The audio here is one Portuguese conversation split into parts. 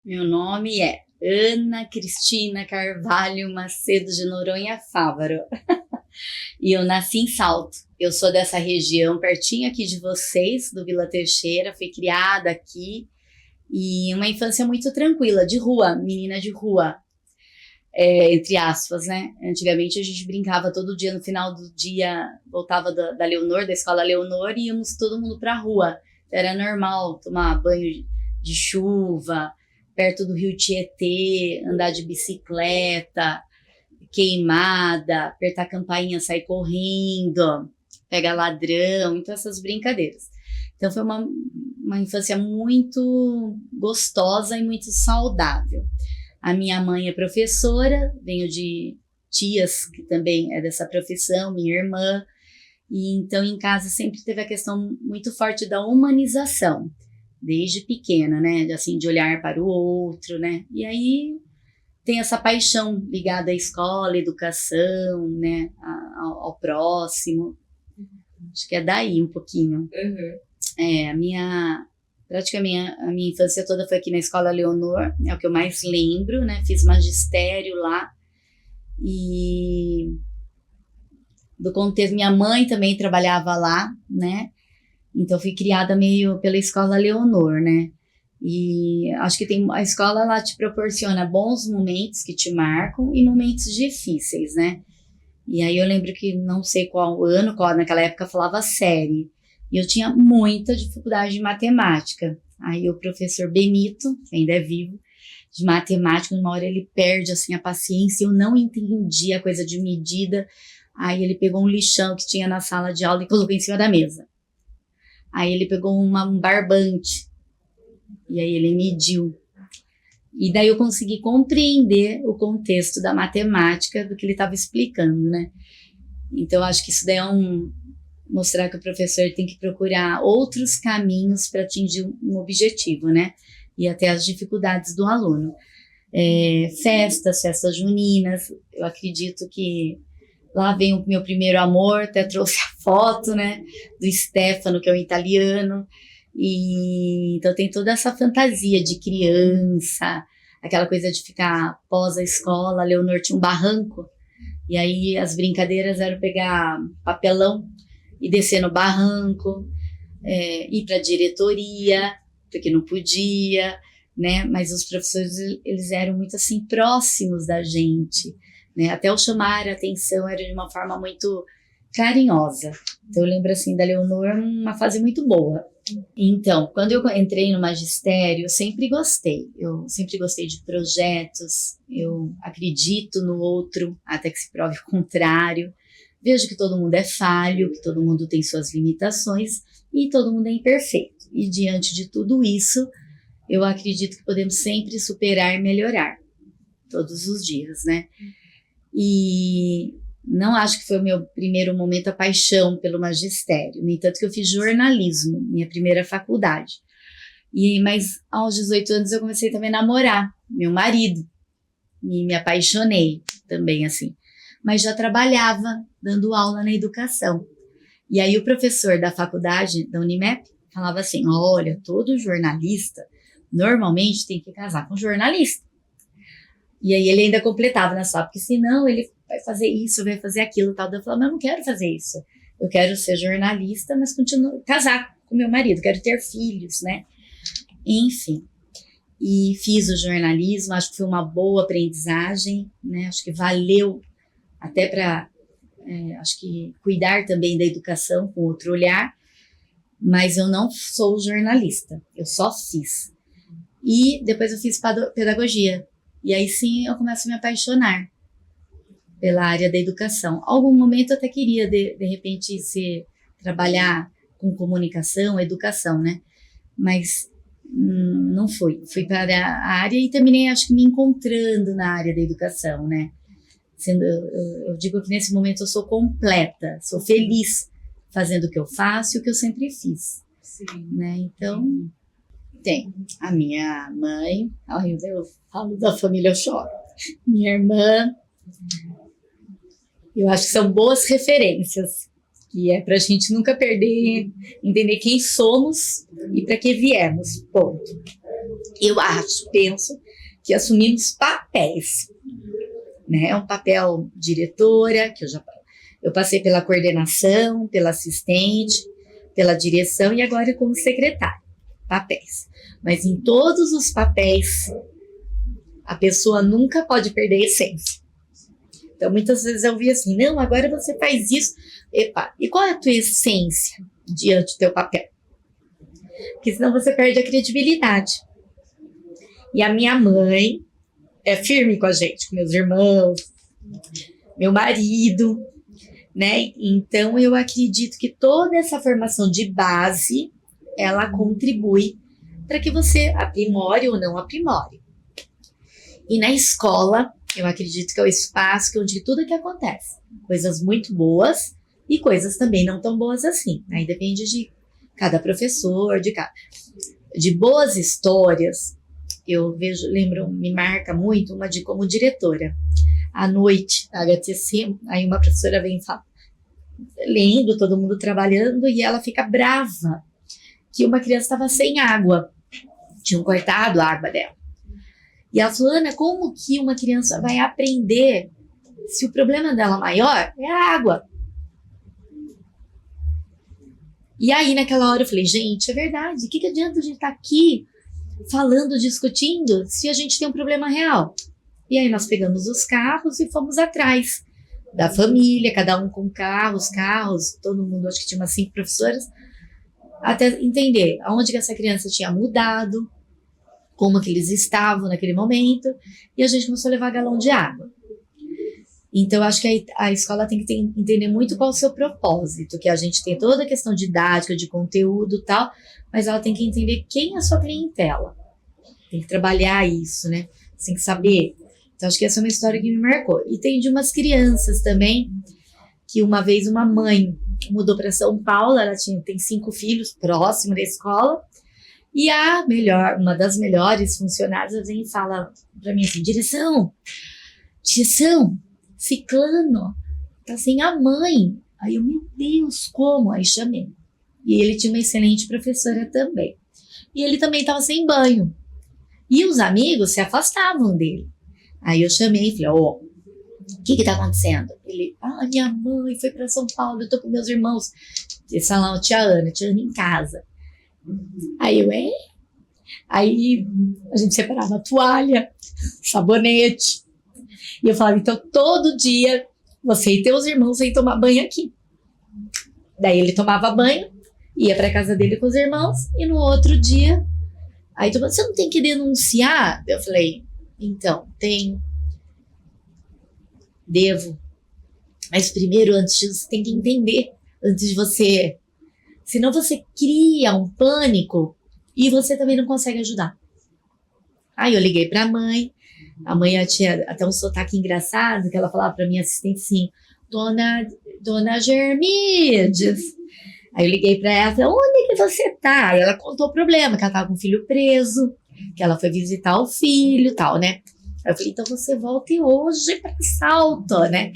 Meu nome é Ana Cristina Carvalho Macedo de Noronha Fávaro. E eu nasci em Salto. Eu sou dessa região, pertinho aqui de vocês, do Vila Teixeira. Fui criada aqui. E uma infância muito tranquila, de rua, menina de rua. Entre aspas, né? Antigamente a gente brincava todo dia, no final do dia, voltava da Leonor, da escola Leonor, e íamos todo mundo pra rua. Era normal tomar banho de chuva, perto do rio Tietê, andar de bicicleta, queimada, apertar a campainha, sair correndo, pegar ladrão, então essas brincadeiras. Então foi uma infância muito gostosa e muito saudável. A minha mãe é professora, venho de tias que também é dessa profissão, minha irmã, e então em casa sempre teve a questão muito forte da humanização, desde pequena, né, assim, de olhar para o outro, né, e aí tem essa paixão ligada à escola, à educação, né, ao próximo, acho que é daí um pouquinho. Praticamente a minha infância toda foi aqui na Escola Leonor, é o que eu mais lembro, né? Fiz magistério lá. E do contexto, minha mãe também trabalhava lá, né? Então fui criada meio pela Escola Leonor, né? E acho que a escola lá te proporciona bons momentos que te marcam e momentos difíceis, né? E aí eu lembro que não sei qual ano, naquela época falava série. E eu tinha muita dificuldade de matemática. Aí o professor Benito, que ainda é vivo, de matemática, numa hora ele perde assim a paciência, eu não entendi a coisa de medida. Aí ele pegou um lixão que tinha na sala de aula e colocou em cima da mesa. Aí ele pegou um barbante, e aí ele mediu. E daí eu consegui compreender o contexto da matemática do que ele estava explicando, né? Então acho que isso daí mostrar que o professor tem que procurar outros caminhos para atingir um objetivo, né? E até as dificuldades do aluno. Festas juninas, eu acredito que lá vem o meu primeiro amor, até trouxe a foto, né? Do Stefano, que é um italiano. E então tem toda essa fantasia de criança, aquela coisa de ficar pós a escola. A Leonor tinha um barranco, e aí as brincadeiras eram pegar papelão e descer no barranco, ir para a diretoria, porque não podia, né? Mas os professores, eles eram muito assim próximos da gente, né? Até o chamar a atenção era de uma forma muito carinhosa. Então eu lembro assim da Leonor, uma fase muito boa. Então, quando eu entrei no magistério, eu sempre gostei de projetos, eu acredito no outro, até que se prove o contrário. Vejo que todo mundo é falho, que todo mundo tem suas limitações e todo mundo é imperfeito. E diante de tudo isso, eu acredito que podemos sempre superar e melhorar, todos os dias, né? E não acho que foi o meu primeiro momento a paixão pelo magistério. No entanto, que eu fiz jornalismo, minha primeira faculdade. Mas aos 18 anos eu comecei também a namorar meu marido. E me apaixonei também, assim. Mas já trabalhava dando aula na educação. E aí o professor da faculdade, da Unimep, falava assim, olha, todo jornalista normalmente tem que casar com jornalista. E aí ele ainda completava, né, só porque senão ele vai fazer isso, vai fazer aquilo, tal. Eu falava, mas eu não quero fazer isso. Eu quero ser jornalista, mas continuo casar com meu marido, quero ter filhos, né? Enfim. E fiz o jornalismo, acho que foi uma boa aprendizagem, né? Acho que valeu até para, acho que cuidar também da educação com outro olhar, mas eu não sou jornalista, eu só fiz. E depois eu fiz pedagogia, e aí sim eu começo a me apaixonar pela área da educação. Algum momento eu até queria, de repente, trabalhar com comunicação, educação, né? Mas não fui para a área e terminei, acho que, me encontrando na área da educação, né? Eu digo que nesse momento eu sou completa, sou feliz fazendo o que eu faço e o que eu sempre fiz. Sim. Né? Então, tem a minha mãe, eu falo da família, eu choro. Minha irmã, eu acho que são boas referências, que é para a gente nunca perder, entender quem somos e para que viemos, ponto. penso que assumimos papéis, né? Um papel diretora, que eu passei pela coordenação, pela assistente, pela direção e agora como secretária. Papéis. Mas em todos os papéis, a pessoa nunca pode perder a essência. Então, muitas vezes eu vi assim, não, agora você faz isso. Epa, e qual é a tua essência diante do teu papel? Porque senão você perde a credibilidade. E a minha mãe é firme com a gente, com meus irmãos, meu marido, né? Então, eu acredito que toda essa formação de base, ela contribui para que você aprimore ou não aprimore. E na escola, eu acredito que é o espaço onde tudo que acontece. Coisas muito boas e coisas também não tão boas assim. Aí depende de cada professor, de boas histórias. Eu me marca muito uma de como diretora. À noite, na HTC, aí uma professora vem falar, lendo, todo mundo trabalhando, e ela fica brava que uma criança estava sem água. Tinham cortado a água dela. E ela falou, Ana, como que uma criança vai aprender se o problema dela maior é a água? E aí, naquela hora, eu falei, gente, é verdade. O que adianta a gente estar aqui falando, discutindo, se a gente tem um problema real? E aí nós pegamos os carros e fomos atrás da família, cada um com carros, todo mundo, acho que tinha umas 5 professoras, até entender aonde que essa criança tinha mudado, como que eles estavam naquele momento, e a gente começou a levar galão de água. Então, eu acho que a escola tem que entender muito qual é o seu propósito, que a gente tem toda a questão didática, de conteúdo e tal, mas ela tem que entender quem é a sua clientela. Tem que trabalhar isso, né? Você tem que saber. Então, acho que essa é uma história que me marcou. E tem de umas crianças também, que uma vez uma mãe mudou para São Paulo, ela tem 5 filhos próximo da escola, e uma das melhores funcionárias vem e fala para mim assim, direção, ciclano, tá sem a mãe. Aí eu, meu Deus, como? Aí chamei. E ele tinha uma excelente professora também. E ele também estava sem banho. E os amigos se afastavam dele. Aí eu chamei e falei, o que tá acontecendo? Ele, minha mãe foi para São Paulo, eu tô com meus irmãos. Esse salão, tia Ana em casa. Aí eu, Aí a gente separava a toalha, sabonete. E eu falava, então todo dia você e teus irmãos vêm tomar banho aqui. Daí ele tomava banho, ia para casa dele com os irmãos, e no outro dia, aí tu falou, você não tem que denunciar? Eu falei, então, devo. Mas primeiro, você tem que entender, antes de você. Senão você cria um pânico e você também não consegue ajudar. Aí eu liguei para a mãe tinha até um sotaque engraçado, que ela falava para minha assistente assim, Dona Germides. Aí eu liguei para ela e falei, onde é que você tá? Aí ela contou o problema, que ela tava com o filho preso, que ela foi visitar o filho e tal, né? Aí eu falei, então você volte hoje para Salto, né?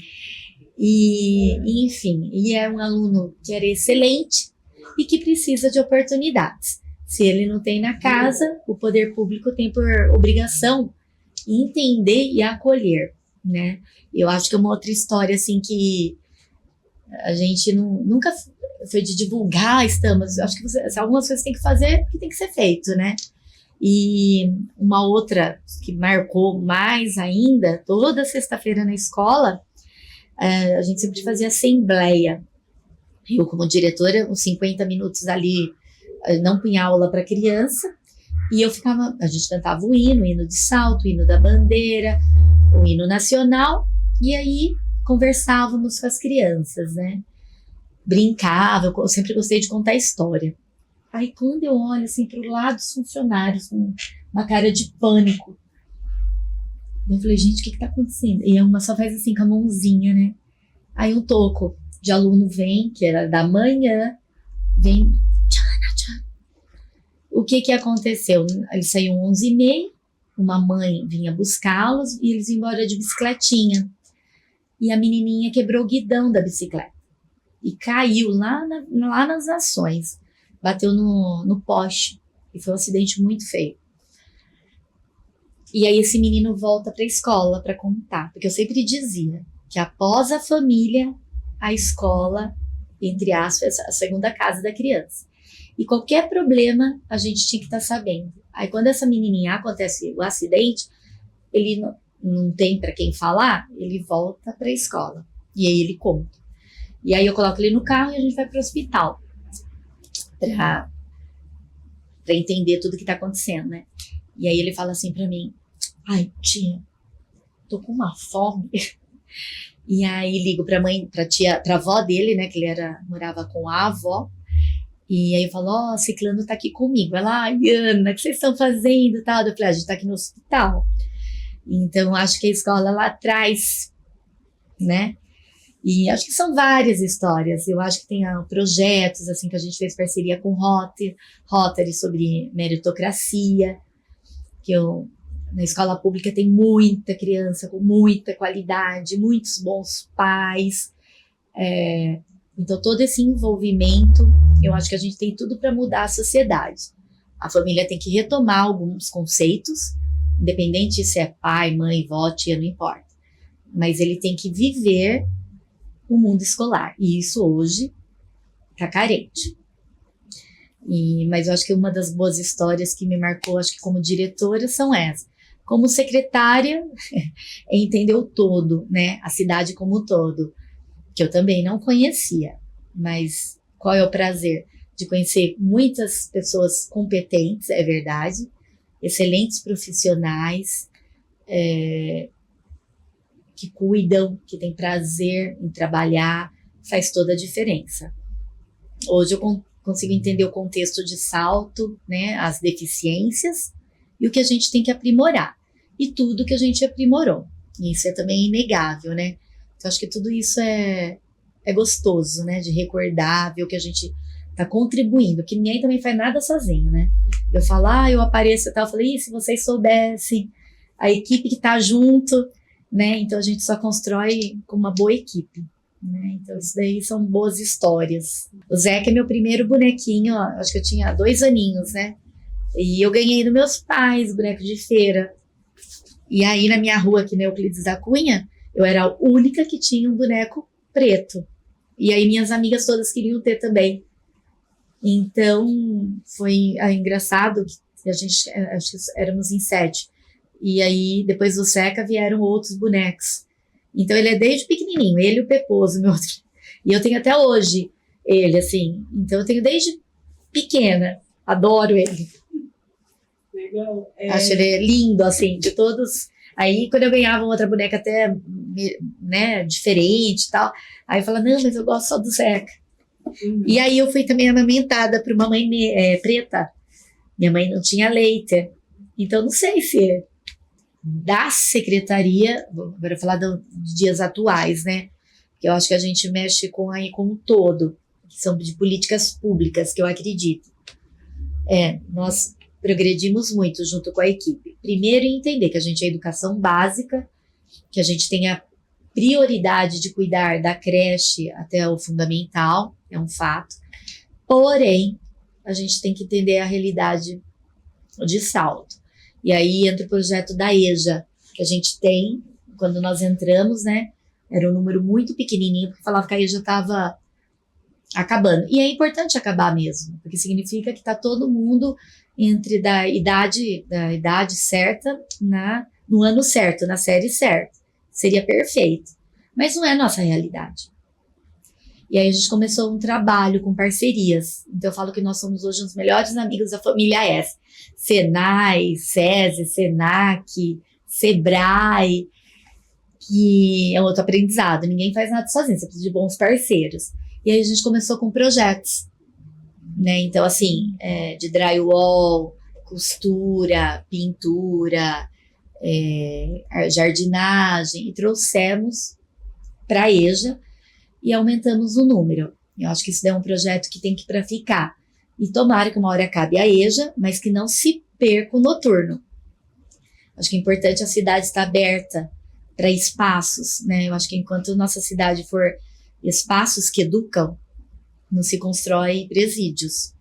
E enfim, e é um aluno que era excelente e que precisa de oportunidades. Se ele não tem na casa, o poder público tem por obrigação entender e acolher, né? Eu acho que é uma outra história, assim, que a gente nunca foi de divulgar, acho que algumas coisas tem que fazer porque tem que ser feito, né? E uma outra que marcou mais ainda, toda sexta-feira na escola, a gente sempre fazia assembleia. Eu, como diretora, uns 50 minutos ali, não punha aula para criança, e a gente cantava o hino de Salto, o hino da bandeira, o hino nacional, e aí conversávamos com as crianças, né? Brincava, eu sempre gostei de contar história. Aí quando eu olho assim para o lado dos funcionários, com uma cara de pânico, eu falei, gente, o que tá acontecendo? E uma só faz assim com a mãozinha, né? Aí um toco de aluno vem, que era da manhã, vem, o que aconteceu? Eles saíam 11h30, uma mãe vinha buscá-los e eles iam embora de bicicletinha. E a menininha quebrou o guidão da bicicleta e caiu lá nas Nações, bateu no poste e foi um acidente muito feio. E aí esse menino volta para a escola para contar, porque eu sempre dizia que após a família, a escola, entre aspas, a segunda casa da criança. E qualquer problema a gente tinha que estar sabendo. Aí quando essa menininha acontece o acidente, ele não tem para quem falar, ele volta para a escola. E aí ele conta. E aí eu coloco ele no carro e a gente vai para o hospital para entender tudo que está acontecendo, né? E aí ele fala assim para mim: ai, tia, tô com uma fome. E aí ligo pra mãe, pra tia, pra avó dele, né, que ele morava com a avó. E aí falou: ó, Ciclano tá aqui comigo. Ela: ai, Ana, o que vocês estão fazendo? Tal. Eu falei: a gente tá aqui no hospital. Então acho que a escola lá atrás, né? E acho que são várias histórias. Eu acho que tem projetos assim que a gente fez parceria com Rotary sobre meritocracia, que na escola pública tem muita criança com muita qualidade, muitos bons pais. Então, todo esse envolvimento, eu acho que a gente tem tudo para mudar a sociedade. A família tem que retomar alguns conceitos, independente se é pai, mãe, vó, tia, não importa. Mas ele tem que viver o mundo escolar. E isso hoje está carente. Mas eu acho que uma das boas histórias que me marcou, acho que como diretora, são essas. Como secretária, é entender o todo, né? A cidade como um todo, que eu também não conhecia. Mas qual é o prazer? De conhecer muitas pessoas competentes, é verdade, excelentes profissionais, que cuidam, que têm prazer em trabalhar, faz toda a diferença. Hoje eu consigo entender o contexto de Salto, né, as deficiências e o que a gente tem que aprimorar. E tudo que a gente aprimorou. E isso é também inegável, né? Então, acho que tudo isso é gostoso, né? De recordar, ver o que a gente está contribuindo. Que ninguém também faz nada sozinho, né? Eu falo, eu apareço e tal. Eu falei, se vocês soubessem, a equipe que está junto, né? Então, a gente só constrói com uma boa equipe. Né? Então, isso daí são boas histórias. O Zeca é meu primeiro bonequinho, ó, acho que eu tinha 2 aninhos, né? E eu ganhei dos meus pais, boneco de feira. E aí, na minha rua aqui na Euclides da Cunha, eu era a única que tinha um boneco preto. E aí, minhas amigas todas queriam ter também. Então, foi engraçado que a gente, acho que éramos em 7. E aí, depois do Zeca, vieram outros bonecos. Então, ele é desde pequenininho, ele e o Peposo, meu outro. E eu tenho até hoje ele, assim. Então, eu tenho desde pequena. Adoro ele. Legal. Acho ele lindo, assim, de todos. Aí, quando eu ganhava outra boneca até, né, diferente e tal, aí eu falava, não, mas eu gosto só do Zeca. E aí, eu fui também amamentada por uma mãe preta. Minha mãe não tinha leite. Então, não sei se da secretaria, agora falar dos dias atuais, né? Que eu acho que a gente mexe com o todo, que são de políticas públicas, que eu acredito. Nós progredimos muito junto com a equipe. Primeiro, entender que a gente é educação básica, que a gente tem a prioridade de cuidar da creche até o fundamental, é um fato. Porém, a gente tem que entender a realidade de Salto. E aí entra o projeto da EJA, que a gente tem, quando nós entramos, né? Era um número muito pequenininho, porque falava que a EJA estava acabando. E é importante acabar mesmo, porque significa que está todo mundo da idade certa, no ano certo, na série certa. Seria perfeito. Mas não é a nossa realidade. E aí a gente começou um trabalho com parcerias. Então eu falo que nós somos hoje os melhores amigos da família S. Senai, SESI, Senac, Sebrae, que é outro aprendizado. Ninguém faz nada sozinho, você precisa de bons parceiros. E aí a gente começou com projetos, né? Então, assim, de drywall, costura, pintura, jardinagem, e trouxemos para a EJA e aumentamos o número. Eu acho que isso é um projeto que tem que para ficar. E tomara que uma hora acabe a EJA, mas que não se perca o noturno. Acho que é importante a cidade estar aberta para espaços, né? Eu acho que enquanto nossa cidade for espaços que educam, não se constrói presídios.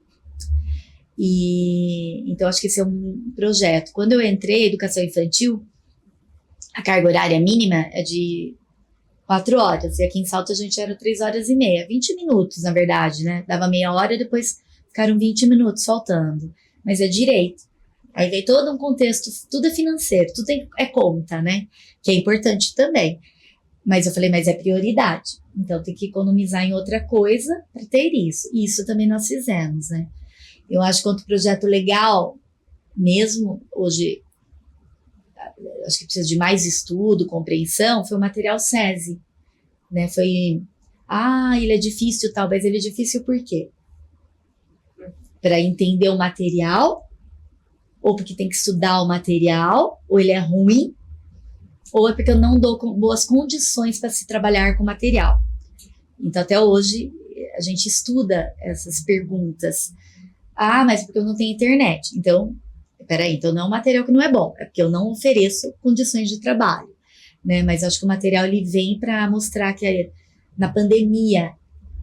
E então acho que esse é um projeto. Quando eu entrei, educação infantil, a carga horária mínima é de 4 horas, e aqui em Salto a gente era 3 horas e meia, 20 minutos, na verdade, né? Dava meia hora e depois ficaram 20 minutos faltando. Mas é direito. Aí vem todo um contexto, tudo é financeiro, tudo é conta, né? Que é importante também. Mas eu falei, mas é prioridade. Então tem que economizar em outra coisa para ter isso. E isso também nós fizemos, né? Eu acho que quanto projeto legal, mesmo hoje, acho que precisa de mais estudo, compreensão, foi o material SESI, né? Foi, ele é difícil, talvez ele é difícil por quê? Para entender o material, ou porque tem que estudar o material, ou ele é ruim, ou é porque eu não dou boas condições para se trabalhar com material. Então, até hoje, a gente estuda essas perguntas. Mas porque eu não tenho internet. Então, peraí, então não é um material que não é bom, é porque eu não ofereço condições de trabalho, né? Mas acho que o material ele vem para mostrar que na pandemia,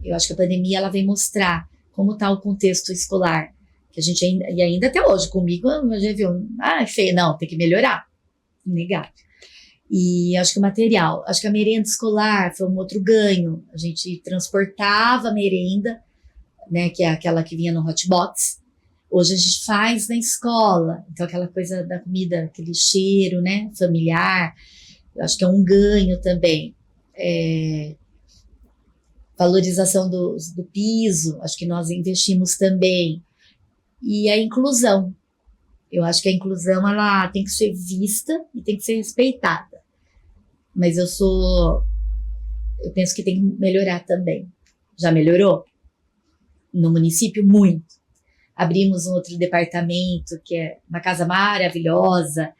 eu acho que a pandemia ela vem mostrar como está o contexto escolar, que a gente ainda até hoje, comigo, já viu, feio, não, tem que melhorar, inegável. E acho que o material, acho que a merenda escolar foi um outro ganho, a gente transportava a merenda, né, que é aquela que vinha no hotbox. Hoje a gente faz na escola, então aquela coisa da comida, aquele cheiro, né, familiar, eu acho que é um ganho também. Valorização do piso, acho que nós investimos também. E a inclusão, eu acho que a inclusão ela tem que ser vista e tem que ser respeitada. Mas eu penso que tem que melhorar também. Já melhorou? No município, muito. Abrimos um outro departamento, que é uma casa maravilhosa,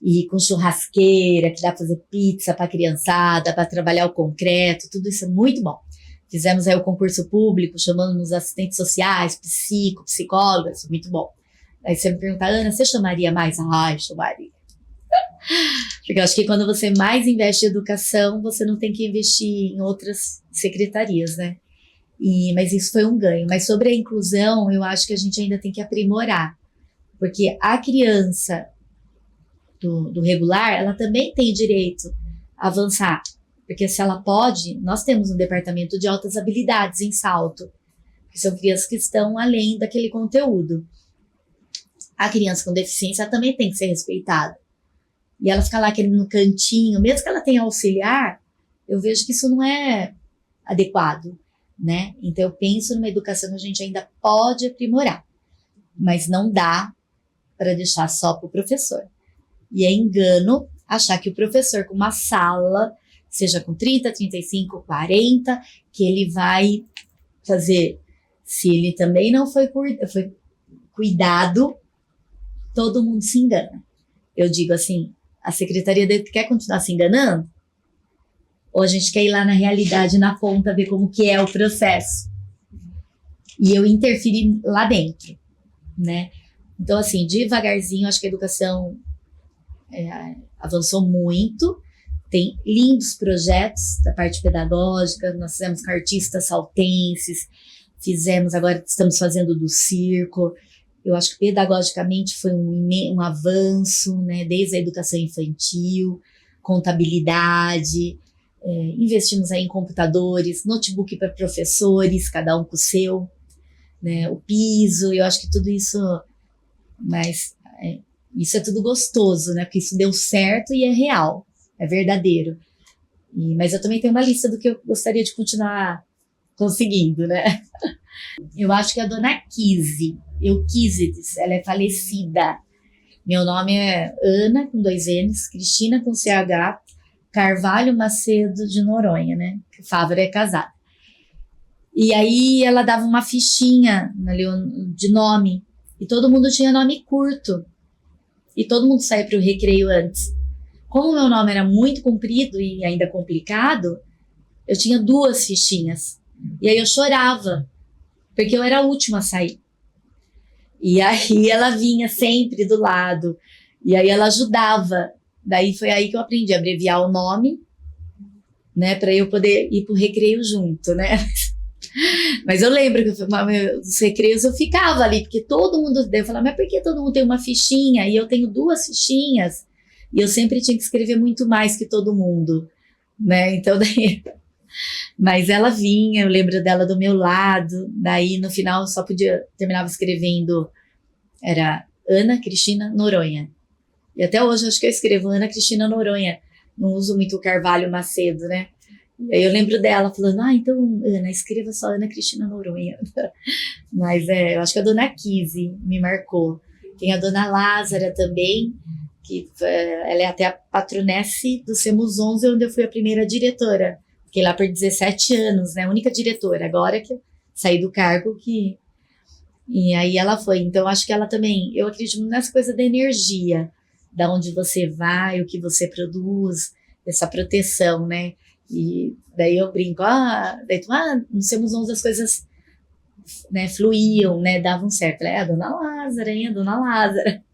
e com churrasqueira, que dá para fazer pizza para a criançada, para trabalhar o concreto, tudo isso é muito bom. Fizemos aí o concurso público, chamamos assistentes sociais, psicólogas, muito bom. Aí você me pergunta, Ana, você chamaria mais? Chamaria. Porque eu acho que quando você mais investe em educação, você não tem que investir em outras secretarias, né? Mas isso foi um ganho. Mas sobre a inclusão, eu acho que a gente ainda tem que aprimorar. Porque a criança do regular, ela também tem direito a avançar. Porque se ela pode, nós temos um departamento de altas habilidades em Salto, que são crianças que estão além daquele conteúdo. A criança com deficiência ela também tem que ser respeitada. E ela fica lá no cantinho, mesmo que ela tenha auxiliar, eu vejo que isso não é adequado, né? Então eu penso numa educação que a gente ainda pode aprimorar, mas não dá para deixar só para o professor. E é engano achar que o professor com uma sala, seja com 30, 35, 40, que ele vai fazer, se ele também não foi cuidado, todo mundo se engana. Eu digo assim, a secretaria quer continuar se enganando? Ou a gente quer ir lá na realidade, na ponta, ver como que é o processo? E eu interferi lá dentro, né? Então, assim, devagarzinho, acho que a educação avançou muito. Tem lindos projetos da parte pedagógica, nós fizemos com artistas saltenses, agora estamos fazendo do circo. Eu acho que pedagogicamente foi um avanço, né, desde a educação infantil, contabilidade, investimos aí em computadores, notebook para professores, cada um com o seu, né, o piso, eu acho que tudo isso, mas isso é tudo gostoso, né, porque isso deu certo e é real, é verdadeiro. Mas eu também tenho uma lista do que eu gostaria de continuar conseguindo, né. Eu acho que a dona Euquísides, ela é falecida. Meu nome é Ana, com 2 N's, Cristina, com CH, Carvalho Macedo de Noronha, né? Fávora é casada. E aí ela dava uma fichinha de nome, e todo mundo tinha nome curto. E todo mundo saía para o recreio antes. Como o meu nome era muito comprido e ainda complicado, eu tinha 2 fichinhas. E aí eu chorava, porque eu era a última a sair. E aí ela vinha sempre do lado, e aí ela ajudava. Daí foi aí que eu aprendi a abreviar o nome, né, para eu poder ir pro recreio junto, né. Mas eu lembro que os recreios eu ficava ali, porque todo mundo deve falar, mas por que todo mundo tem uma fichinha? E eu tenho 2 fichinhas, e eu sempre tinha que escrever muito mais que todo mundo, né? Então, daí... Mas ela vinha, eu lembro dela do meu lado, daí no final só terminava escrevendo, era Ana Cristina Noronha. E até hoje eu acho que eu escrevo Ana Cristina Noronha, não uso muito o Carvalho Macedo, né? E aí eu lembro dela falando, então, Ana, escreva só Ana Cristina Noronha. Mas eu acho que a dona Kise me marcou. Tem a dona Lázara também, que ela é até a patronesse do Semos 11, onde eu fui a primeira diretora. Fiquei lá por 17 anos, né? A única diretora. Agora que eu saí do cargo E aí ela foi. Então, acho que ela também... Eu acredito nessa coisa da energia, da onde você vai, o que você produz, essa proteção, né? E daí eu brinco, no Semos 11 as coisas, né, fluíam, né? Davam certo. A dona Lázara, hein? A dona Lázara.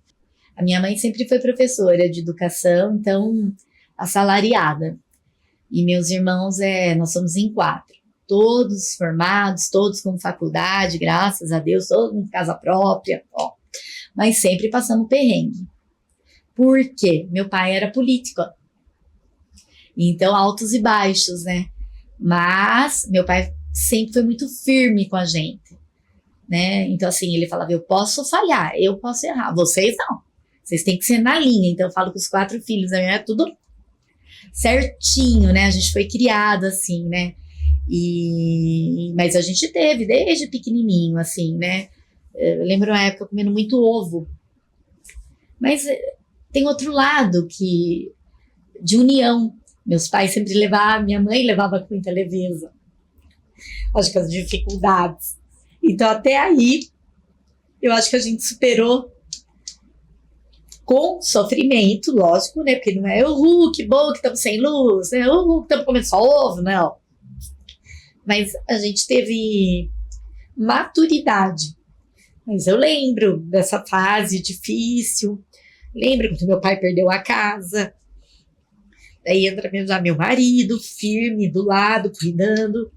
A minha mãe sempre foi professora de educação, então, assalariada. E meus irmãos, nós somos em 4. Todos formados, todos com faculdade, graças a Deus, todos com casa própria, mas sempre passando perrengue. Por quê? Meu pai era político. Então, altos e baixos, né? Mas meu pai sempre foi muito firme com a gente, né? Então, assim, ele falava, eu posso falhar, eu posso errar, vocês não. Vocês têm que ser na linha. Então, eu falo com os 4 filhos, é tudo certinho, né? A gente foi criado assim, né? Mas a gente teve desde pequenininho, assim, né? Eu lembro uma época comendo muito ovo. Mas tem outro lado de união. Meus pais sempre levavam, minha mãe levava com muita leveza. Acho que as dificuldades. Então, até aí, eu acho que a gente superou com sofrimento, lógico, né? Porque não é que bom que estamos sem luz, né? Que estamos comendo só ovo, não. Mas a gente teve maturidade. Mas eu lembro dessa fase difícil. Lembro quando meu pai perdeu a casa. Daí entra meu marido, firme, do lado, cuidando.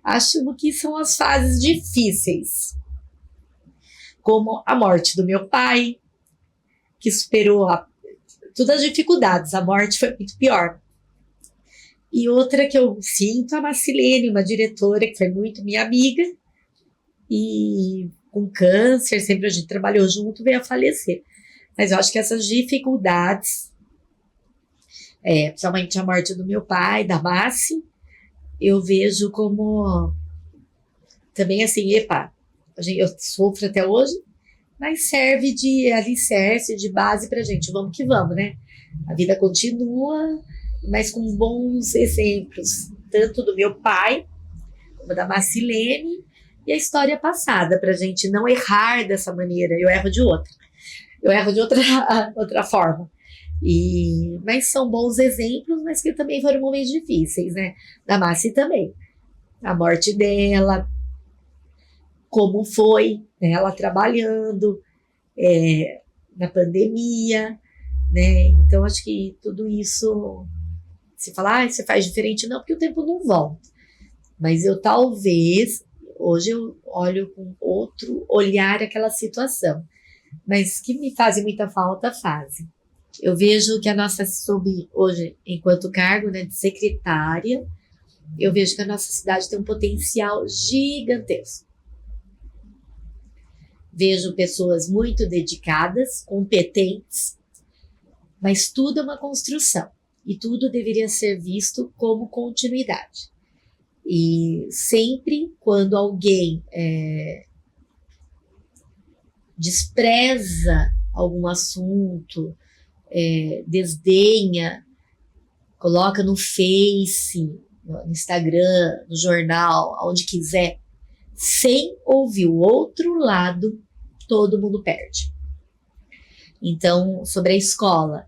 Acho que são as fases difíceis. Como a morte do meu pai, que superou todas as dificuldades. A morte foi muito pior. E outra que eu sinto, a Marcilene, uma diretora que foi muito minha amiga, e com câncer, sempre a gente trabalhou junto, veio a falecer. Mas eu acho que essas dificuldades, principalmente a morte do meu pai, da Massi, eu vejo como também assim, eu sofro até hoje, mas serve de alicerce, de base pra gente. Vamos que vamos, né? A vida continua, mas com bons exemplos, tanto do meu pai, como da Marcilene, e a história passada, pra gente não errar dessa maneira. Eu erro de outra forma. Mas são bons exemplos, mas que também foram momentos difíceis, né? Da Marci também. A morte dela, como foi, né, ela trabalhando na pandemia, né? Então, acho que tudo isso, se falar, você faz diferente, não, porque o tempo não volta. Mas hoje eu olho com outro olhar aquela situação. Mas que me fazem muita falta, fazem. Eu vejo que a nossa, hoje, enquanto cargo, né, de secretária, eu vejo que a nossa cidade tem um potencial gigantesco. Vejo pessoas muito dedicadas, competentes, mas tudo é uma construção e tudo deveria ser visto como continuidade. E sempre quando alguém despreza algum assunto, desdenha, coloca no Face, no Instagram, no jornal, aonde quiser, sem ouvir o outro lado, todo mundo perde. Então, sobre a escola,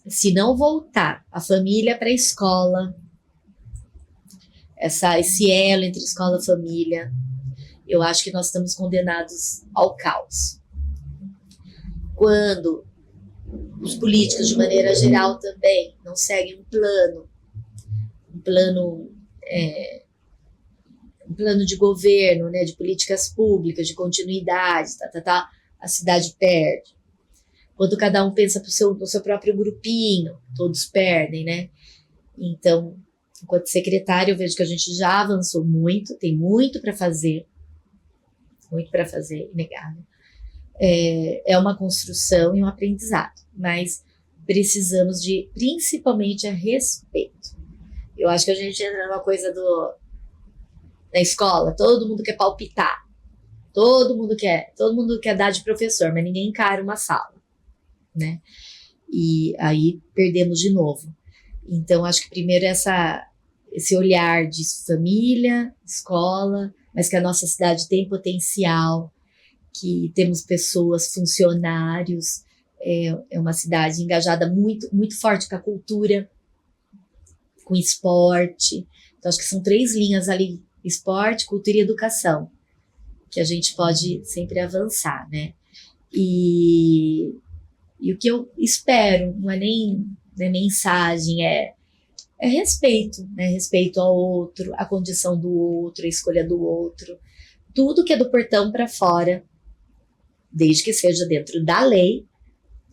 se não voltar a família para a escola, esse elo entre escola e família, eu acho que nós estamos condenados ao caos. Quando os políticos, de maneira geral, também não seguem um plano um plano de governo, né, de políticas públicas, de continuidade, a cidade perde. Quando cada um pensa no seu próprio grupinho, todos perdem, né? Então, enquanto secretária, eu vejo que a gente já avançou muito, tem muito para fazer, inegável. É uma construção e um aprendizado, mas precisamos de, principalmente, respeito. Eu acho que a gente entra numa coisa na escola, todo mundo quer palpitar, todo mundo quer dar de professor, mas ninguém encara uma sala, né? E aí perdemos de novo. Então, acho que primeiro esse olhar de família, escola, mas que a nossa cidade tem potencial, que temos pessoas, funcionários, é uma cidade engajada muito, muito forte com a cultura, com esporte. Então, acho que são 3 linhas ali, esporte, cultura e educação, que a gente pode sempre avançar, né? E o que eu espero, não é nem mensagem, é respeito, né? Respeito ao outro, a condição do outro, a escolha do outro. Tudo que é do portão para fora, desde que seja dentro da lei,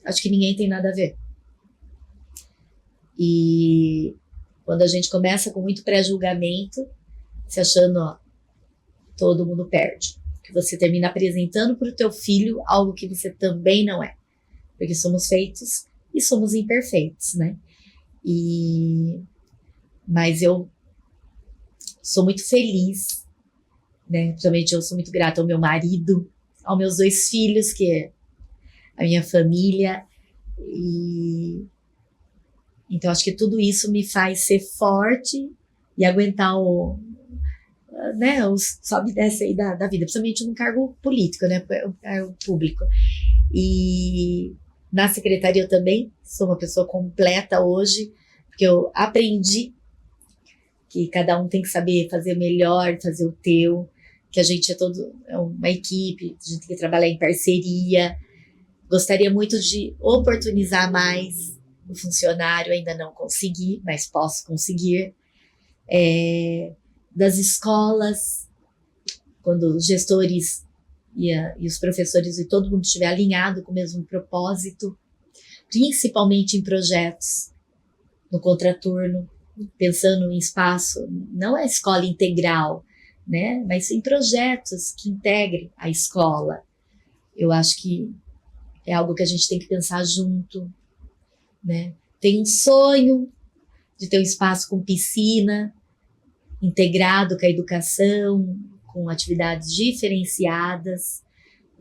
acho que ninguém tem nada a ver. E quando a gente começa com muito pré-julgamento, se achando, ó, todo mundo perde. Que você termina apresentando para o teu filho algo que você também não é. Porque somos feitos e somos imperfeitos, né? Mas eu sou muito feliz, né? Principalmente eu sou muito grata ao meu marido, aos meus 2 filhos, que é a minha família. Então, acho que tudo isso me faz ser forte e aguentar os sobe e desce aí da vida, principalmente num cargo político, né? Cargo público. E na secretaria eu também sou uma pessoa completa hoje, porque eu aprendi que cada um tem que saber fazer melhor, fazer o teu, que a gente é uma equipe, a gente tem que trabalhar em parceria. Gostaria muito de oportunizar mais o funcionário, ainda não consegui, mas posso conseguir. Das escolas, quando os gestores e os professores e todo mundo estiver alinhado com o mesmo propósito, principalmente em projetos, no contraturno, pensando em espaço, não é escola integral, né? Mas em projetos que integrem a escola. Eu acho que é algo que a gente tem que pensar junto, né? Tem um sonho de ter um espaço com piscina, integrado com a educação, com atividades diferenciadas,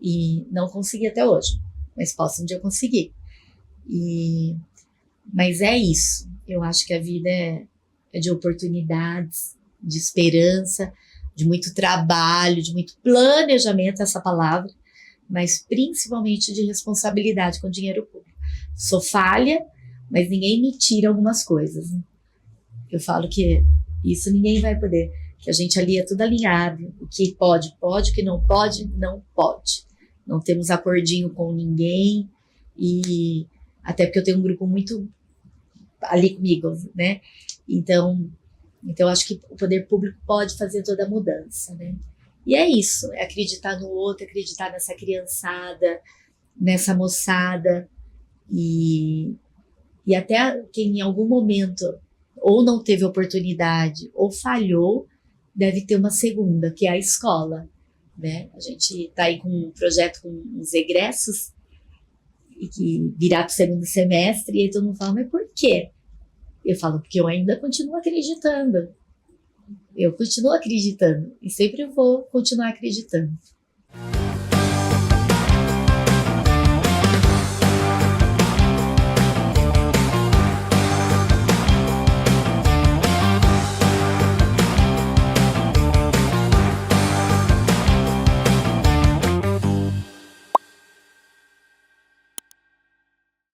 e não consegui até hoje, mas posso um dia conseguir. Mas é isso, eu acho que a vida é de oportunidades, de esperança, de muito trabalho, de muito planejamento, essa palavra, mas principalmente de responsabilidade com o dinheiro público. Sou falha, mas ninguém me tira algumas coisas, né? Eu falo que isso ninguém vai poder, que a gente ali é tudo alinhado, o que pode, pode, o que não pode, não pode. Não temos acordinho com ninguém, e até porque eu tenho um grupo muito ali comigo, né? Então acho que o poder público pode fazer toda a mudança, né? E é isso, é acreditar no outro, acreditar nessa criançada, nessa moçada, e até quem em algum momento ou não teve oportunidade ou falhou, deve ter uma segunda, que é a escola, né? A gente está aí com um projeto com os egressos, e que virá para o 2º semestre, e aí todo mundo fala, mas por quê? Eu falo, porque eu ainda continuo acreditando. Eu continuo acreditando, e sempre vou continuar acreditando.